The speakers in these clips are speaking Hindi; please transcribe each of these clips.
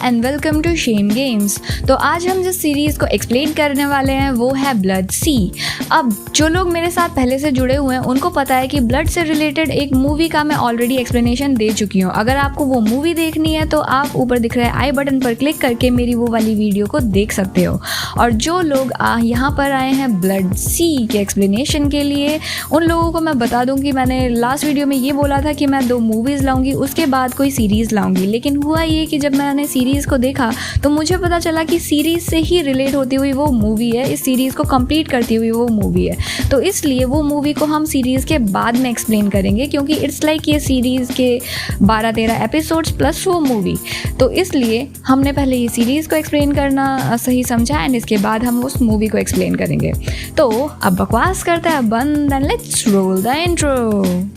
And welcome to shame games. तो आज हम जिस सीरीज़ को एक्सप्लेन करने वाले हैं वो है ब्लड सी। अब जो लोग मेरे साथ पहले से जुड़े हुए हैं उनको पता है कि ब्लड से रिलेटेड एक मूवी का मैं ऑलरेडी एक्सप्लेनेशन दे चुकी हूँ। अगर आपको वो मूवी देखनी है तो आप ऊपर दिख रहे आई बटन पर क्लिक करके मेरी वो वाली वीडियो को देख सकते हो। और जो लोग यहाँ पर आए हैं ब्लड सी के एक्सप्लेनेशन के लिए, उन लोगों को मैं बता दूँ कि मैंने लास्ट वीडियो में ये बोला था कि मैं 2 मूवीज़ लाऊंगी, उसके बाद कोई सीरीज़ लाऊंगी। लेकिन हुआ ये कि जब मैंने सीरीज़ को देखा तो मुझे पता चला कि सीरीज़ से ही रिलेट होती हुई वो मूवी है, इस सीरीज़ को कंप्लीट करती हुई वो मूवी है। तो इसलिए वो मूवी को हम सीरीज़ के बाद में एक्सप्लेन करेंगे, क्योंकि इट्स लाइक ये सीरीज़ के 12-13 एपिसोड्स प्लस वो मूवी। तो इसलिए हमने पहले ये सीरीज़ को एक्सप्लेन करना सही समझा एंड इसके बाद हम उस मूवी को एक्सप्लेन करेंगे। तो अब बकवास करते हैं बंद and let's roll the intro.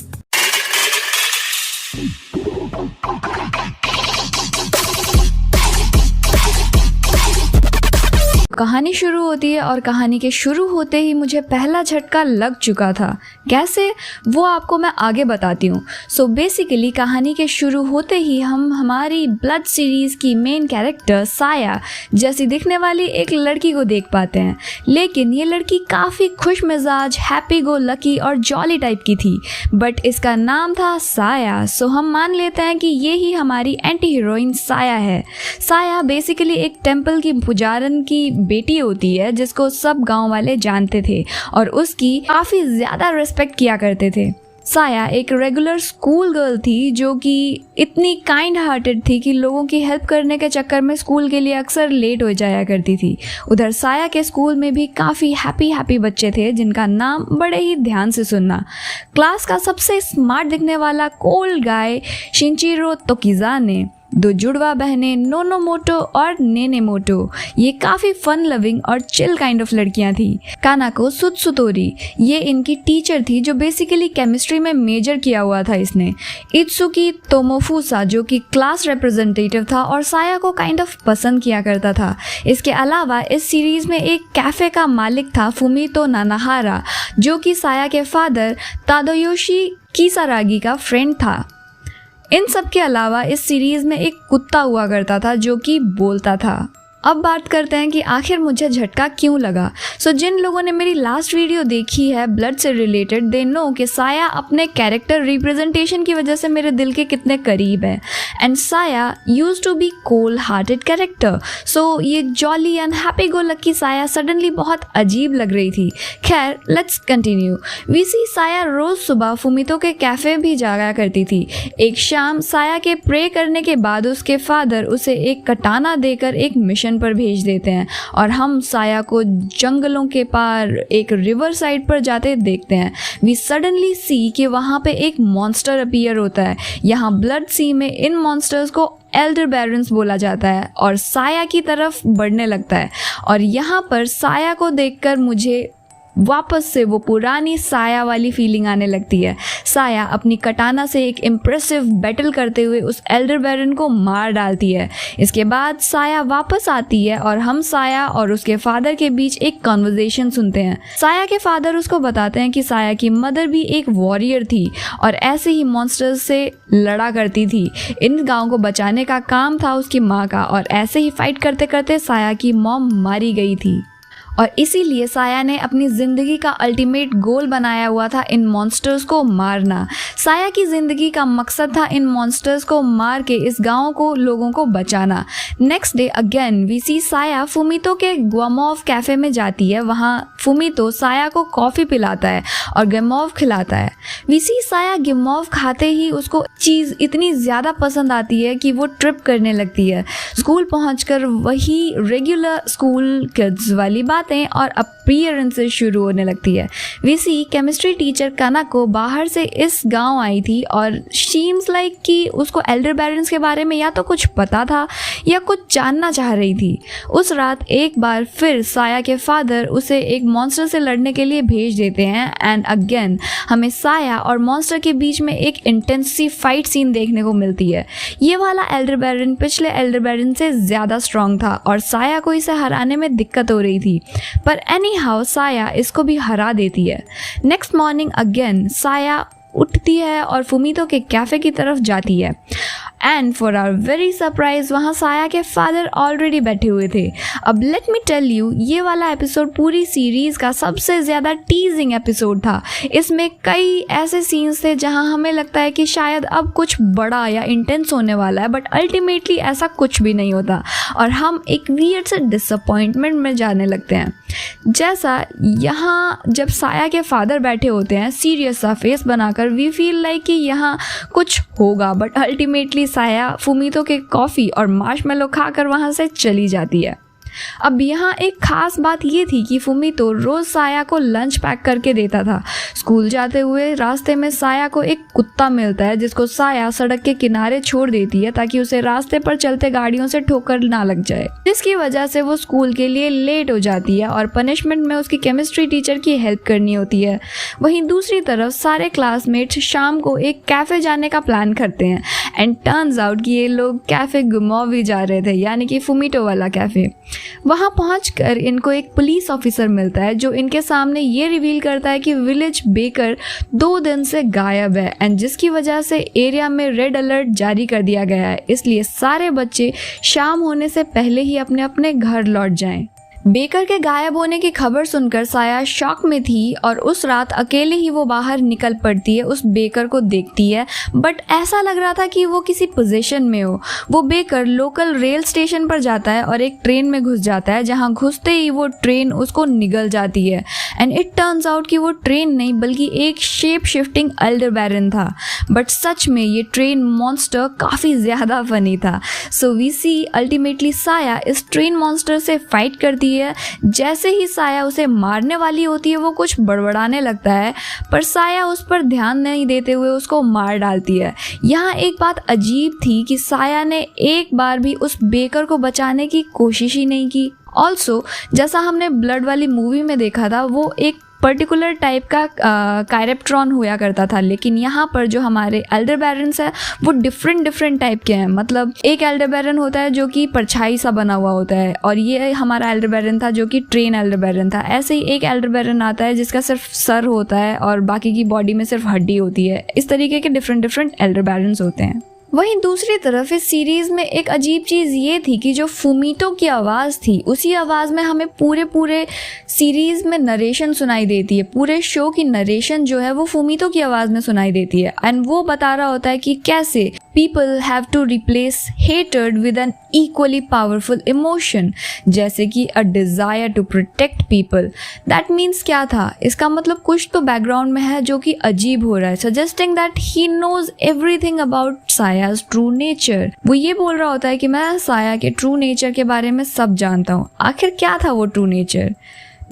कहानी शुरू होती है और कहानी के शुरू होते ही मुझे पहला झटका लग चुका था। कैसे, वो आपको मैं आगे बताती हूँ। सो बेसिकली कहानी के शुरू होते ही हम हमारी ब्लड सीरीज़ की मेन कैरेक्टर साया जैसी दिखने वाली एक लड़की को देख पाते हैं। लेकिन ये लड़की काफ़ी खुश मिजाज, हैप्पी गो लकी और जॉली टाइप की थी, बट इसका नाम था साया। सो हम मान लेते हैं कि ये ही हमारी एंटी हीरोइन साया है। साया बेसिकली एक टेम्पल की पुजारन की बेटी होती है जिसको सब गांव वाले जानते थे और उसकी काफ़ी ज़्यादा रिस्पेक्ट किया करते थे। साया एक रेगुलर स्कूल गर्ल थी जो कि इतनी काइंड हार्टेड थी कि लोगों की हेल्प करने के चक्कर में स्कूल के लिए अक्सर लेट हो जाया करती थी। उधर साया के स्कूल में भी काफ़ी हैप्पी बच्चे थे जिनका नाम बड़े ही ध्यान से सुनना। क्लास का सबसे स्मार्ट दिखने वाला कोल्ड गाय शिंचिरो तोकिज़ा, 2 जुड़वा बहनें नोनोमोटो और नेनेमोटो, ये काफ़ी फन लविंग और चिल काइंड ऑफ लड़कियां थी। कानाको सुतसुतोरी, ये इनकी टीचर थी जो बेसिकली केमिस्ट्री में मेजर किया हुआ था इसने। इत्सुकी तोमोफुसा जो कि क्लास रिप्रेजेंटेटिव था और साया को काइंड ऑफ पसंद किया करता था। इसके अलावा इस सीरीज़ में एक कैफ़े का मालिक था फुमितो नानाहारा जो कि साया के फादर तादायोशी किसारागी का फ्रेंड था। इन सब के अलावा इस सीरीज़ में एक कुत्ता हुआ करता था जो कि बोलता था। अब बात करते हैं कि आखिर मुझे झटका क्यों लगा। सो जिन लोगों ने मेरी लास्ट वीडियो देखी है ब्लड से रिलेटेड, दे नो कि साया अपने कैरेक्टर रिप्रेजेंटेशन की वजह से मेरे दिल के कितने करीब है। And Saya used to be cold hearted character. So ये jolly and happy go lucky Saya suddenly बहुत अजीब लग रही थी। खैर लेट्स कंटिन्यू। वी सी साया रोज़ सुबह फुमितो के कैफ़े भी जाया करती थी। एक शाम साया के प्रे करने के बाद उसके फादर उसे एक कटाना देकर एक मिशन पर भेज देते हैं और हम साया को जंगलों के पार एक रिवर साइड पर जाते देखते हैं। वी सडनली सी कि वहाँ पे एक मॉन्स्टर अपीयर होता है। यहाँ ब्लड सी में इन मॉन्स्टर्स को एल्डर बैरन्स बोला जाता है और साया की तरफ बढ़ने लगता है। और यहाँ पर साया को देखकर मुझे वापस से वो पुरानी साया वाली फीलिंग आने लगती है। साया अपनी कटाना से एक इम्प्रेसिव बैटल करते हुए उस एल्डर बैरन को मार डालती है। इसके बाद साया वापस आती है और हम साया और उसके फादर के बीच एक कॉन्वर्जेशन सुनते हैं। साया के फादर उसको बताते हैं कि साया की मदर भी एक वॉरियर थी और ऐसे ही मॉन्स्टर्स से लड़ा करती थी। इन गाँव को बचाने का काम था उसकी माँ का और ऐसे ही फाइट करते करते साया की मॉम मारी गई थी। और इसीलिए साया ने अपनी ज़िंदगी का अल्टीमेट गोल बनाया हुआ था इन मॉन्स्टर्स को मारना। साया की ज़िंदगी का मकसद था इन मॉन्स्टर्स को मार के इस गांव को लोगों को बचाना। नेक्स्ट डे अगेन वी सी साया फुमितो के ग्वामोव कैफ़े में जाती है। वहाँ फुमितो साया को कॉफ़ी पिलाता है और गिमोव खिलाता है। वी सी साया गिमोव खाते ही उसको चीज़ इतनी ज़्यादा पसंद आती है कि वो ट्रिप करने लगती है। स्कूल पहुँचकर वही रेगुलर स्कूल किड्स वाली बात और अपीयरेंसेस शुरू होने लगती है। वीसी केमिस्ट्री टीचर काना को बाहर से इस गांव आई थी और शीम्स लाइक कि उसको एल्डर बैरन्स के बारे में या तो कुछ पता था या कुछ जानना चाह रही थी। उस रात एक बार फिर साया के फादर उसे एक मॉन्स्टर से लड़ने के लिए भेज देते हैं एंड अगेन हमें साया और मॉन्स्टर के बीच में एक इंटेंस सी फाइट सीन देखने को मिलती है। ये वाला एल्डर बैरन पिछले एल्डर बैरन से ज़्यादा स्ट्रॉन्ग था और साया को इसे हराने में दिक्कत हो रही थी, पर एनी हाउ साया इसको भी हरा देती है। नेक्स्ट मॉर्निंग अगेन साया उठती है और फुमीतो के कैफ़े की तरफ जाती है। And for our very surprise वहाँ साया के फादर ऑलरेडी बैठे हुए थे। अब लेट मी टेल यू, ये वाला एपिसोड पूरी सीरीज़ का सबसे ज़्यादा टीजिंग एपिसोड था। इसमें कई ऐसे सीन्स थे जहाँ हमें लगता है कि शायद अब कुछ बड़ा या इंटेंस होने वाला है, बट अल्टीमेटली ऐसा कुछ भी नहीं होता और हम एक वियर्ड से डिसअपॉइंटमेंट में जाने लगते हैं। जैसा यहाँ जब साया के फादर बैठे होते हैं सीरियस सा फेस बनाकर, वी फील लाइक कि यहाँ कुछ होगा, बट अल्टीमेटली साया फुमीतो के कॉफ़ी और मार्शमेलो खाकर वहाँ से चली जाती है। अब यहाँ एक खास बात ये थी कि फुमीतो रोज़ साया को लंच पैक करके देता था। स्कूल जाते हुए रास्ते में साया को एक कुत्ता मिलता है जिसको साया सड़क के किनारे छोड़ देती है ताकि उसे रास्ते पर चलते गाड़ियों से ठोकर ना लग जाए, जिसकी वजह से वो स्कूल के लिए लेट हो जाती है और पनिशमेंट में उसकी केमिस्ट्री टीचर की हेल्प करनी होती है। वहीं दूसरी तरफ सारे क्लासमेट्स शाम को एक कैफ़े जाने का प्लान करते हैं एंड टर्न्स आउट कि ये लोग कैफ़े गुमोवी जा रहे थे, यानी कि फुमीतो वाला कैफ़े। वहाँ पहुंचकर इनको एक पुलिस ऑफिसर मिलता है जो इनके सामने ये रिवील करता है कि विलेज बेकर 2 दिन से गायब है एंड जिसकी वजह से एरिया में रेड अलर्ट जारी कर दिया गया है, इसलिए सारे बच्चे शाम होने से पहले ही अपने अपने घर लौट जाएं। बेकर के गायब होने की खबर सुनकर साया शॉक में थी और उस रात अकेले ही वो बाहर निकल पड़ती है, उस बेकर को देखती है, बट ऐसा लग रहा था कि वो किसी पोजीशन में हो। वो बेकर लोकल रेल स्टेशन पर जाता है और एक ट्रेन में घुस जाता है, जहां घुसते ही वो ट्रेन उसको निगल जाती है एंड इट टर्न्स आउट कि वो ट्रेन नहीं बल्कि एक शेप शिफ्टिंग एल्डर बैरन था। बट सच में ये ट्रेन मॉन्स्टर काफ़ी ज़्यादा फनी था। सो वी सी अल्टीमेटली साया इस ट्रेन मॉन्स्टर से फाइट करती है। जैसे ही साया उसे मारने वाली होती है वो कुछ बड़बड़ाने लगता है, पर साया उस पर ध्यान नहीं देते हुए उसको मार डालती है। यहाँ एक बात अजीब थी कि साया ने एक बार भी उस बेकर को बचाने की कोशिश ही नहीं की। ऑल्सो जैसा हमने ब्लड वाली मूवी में देखा था, वो एक पर्टिकुलर टाइप का कायरेप्ट्रॉन हुआ करता था, लेकिन यहाँ पर जो हमारे एल्डर बैरन्स है वो डिफरेंट टाइप के हैं। मतलब एक एल्डर बैरन होता है जो कि परछाई सा बना हुआ होता है और ये हमारा एल्डर बैरन था जो कि ट्रेन एल्डर बैरन था। ऐसे ही एक एल्डर बैरन आता है जिसका सिर्फ सर होता है और बाकी की बॉडी में सिर्फ हड्डी होती है। इस तरीके के डिफरेंट एल्डर बैरन्स होते हैं। वहीं दूसरी तरफ इस सीरीज़ में एक अजीब चीज़ ये थी कि जो फुमीतो की आवाज़ थी उसी आवाज़ में हमें पूरे सीरीज़ में नरेशन सुनाई देती है। पूरे शो की नरेशन जो है वो फुमीतो की आवाज़ में सुनाई देती है एंड वो बता रहा होता है कि कैसे people have to replace hatred with an equally powerful emotion, जैसे कि a desire to protect people. That means क्या था? इसका मतलब कुछ तो बैकग्राउंड में है जो कि अजीब हो रहा है, suggesting that he knows everything about साया's ट्रू नेचर। वो ये बोल रहा होता है कि मैं साया के ट्रू नेचर के बारे में सब जानता हूँ। आखिर क्या था वो true nature?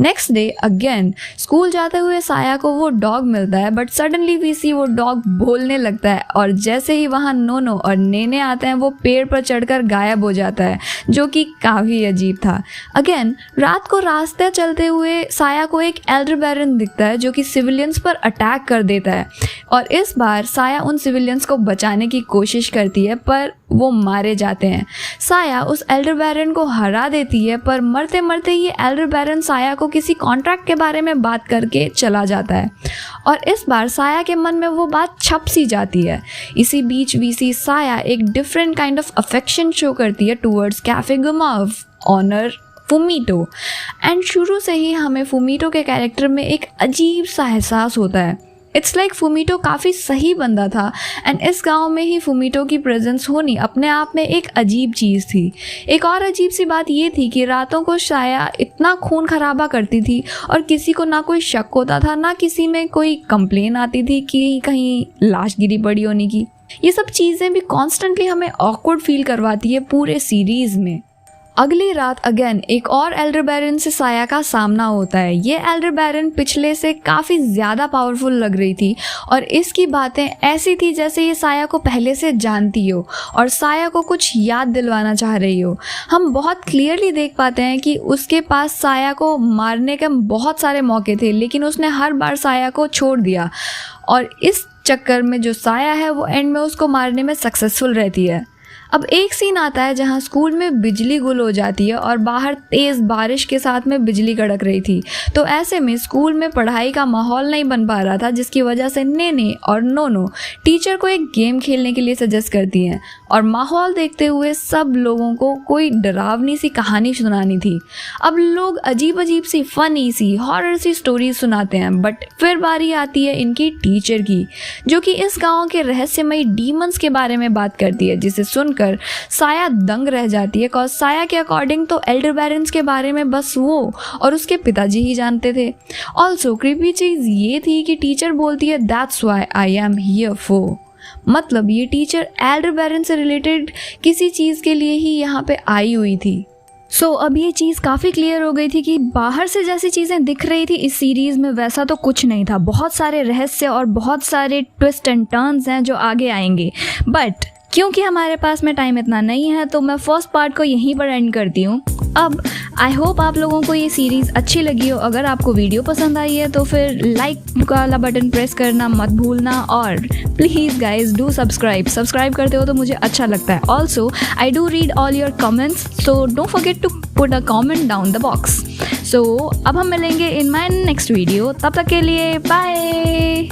Next day again school जाते हुए साया को वो डॉग मिलता है, बट सडनली वी सी वो डॉग बोलने लगता है और जैसे ही वहाँ नोनो और नेने आते हैं वो पेड़ पर चढ़कर गायब हो जाता है, जो कि काफ़ी अजीब था। अगेन रात को रास्ते चलते हुए साया को एक एल्डर बैरन दिखता है जो कि सिविलियंस पर अटैक कर देता है और इस बार साया उन सिविलियंस को बचाने की कोशिश करती है पर वो मारे जाते हैं। साया उस एल्डर बैरन को हरा देती है पर मरते मरते ये एल्डर बैरन साया को किसी कॉन्ट्रैक्ट के बारे में बात करके चला जाता है और इस बार साया के मन में वो बात छप सी जाती है। इसी बीच वीसी साया एक different kind of affection show करती है टूवर्ड्स कैफे गुमाव ऑनर फुमीतो एंड शुरू से ही हमें फुमीतो के कैरेक्टर में एक अजीब सा एहसास होता है। इट्स लाइक फुमीतो काफ़ी सही बंदा था एंड इस गांव में ही फुमीतो की प्रेजेंस होनी अपने आप में एक अजीब चीज़ थी। एक और अजीब सी बात ये थी कि रातों को साया इतना खून खराबा करती थी और किसी को ना कोई शक होता था ना किसी में कोई कंप्लेन आती थी कि कहीं लाश गिरी पड़ी होने की। ये सब चीज़ें भी कॉन्स्टेंटली हमें ऑकवर्ड फील करवाती है पूरे सीरीज़ में। अगली रात अगेन एक और एल्डर बैरन से साया का सामना होता है। ये एल्डर बैरन पिछले से काफ़ी ज़्यादा पावरफुल लग रही थी और इसकी बातें ऐसी थी जैसे ये साया को पहले से जानती हो और साया को कुछ याद दिलवाना चाह रही हो। हम बहुत क्लियरली देख पाते हैं कि उसके पास साया को मारने के बहुत सारे मौके थे, लेकिन उसने हर बार साया को छोड़ दिया और इस चक्कर में जो साया है वो एंड में उसको मारने में सक्सेसफुल रहती है। अब एक सीन आता है जहाँ स्कूल में बिजली गुल हो जाती है और बाहर तेज़ बारिश के साथ में बिजली कड़क रही थी। तो ऐसे में स्कूल में पढ़ाई का माहौल नहीं बन पा रहा था, जिसकी वजह से नेने और नोनो टीचर को एक गेम खेलने के लिए सजेस्ट करती हैं और माहौल देखते हुए सब लोगों को कोई डरावनी सी कहानी सुनानी थी। अब लोग अजीब अजीब सी फनी सी हॉरर सी स्टोरीज सुनाते हैं, बट फिर बारी आती है इनकी टीचर की, जो कि इस गाँव के रहस्यमयी डीमंस के बारे में बात करती है, जिसे सुनकर साया दंग रह जाती है। कॉज साया के अकॉर्डिंग तो एल्डर बैरेंस के बारे में बस वो और उसके पिताजी ही जानते थे। ऑल्सो क्रीपी चीज़ ये थी कि टीचर बोलती है that's why I am here for, मतलब ये टीचर एल्डर बैरेंस से रिलेटेड किसी चीज़ के लिए ही यहाँ पे आई हुई थी। अब ये चीज़ काफ़ी क्लियर हो गई थी कि बाहर से जैसी चीज़ें दिख रही थी इस सीरीज़ में वैसा तो कुछ नहीं था। बहुत सारे रहस्य और बहुत सारे ट्विस्ट एंड टर्न्स हैं जो आगे आएंगे, बट क्योंकि हमारे पास में टाइम इतना नहीं है तो मैं फर्स्ट पार्ट को यहीं पर एंड करती हूँ। अब आई होप आप लोगों को ये सीरीज़ अच्छी लगी हो। अगर आपको वीडियो पसंद आई है तो फिर लाइक वाला बटन प्रेस करना मत भूलना और प्लीज़ गाइज डू सब्सक्राइब करते हो तो मुझे अच्छा लगता है। Also I do read all your comments, so don't forget to put a comment down the box. अब हम मिलेंगे इन माय नेक्स्ट वीडियो, तब तक के लिए बाय।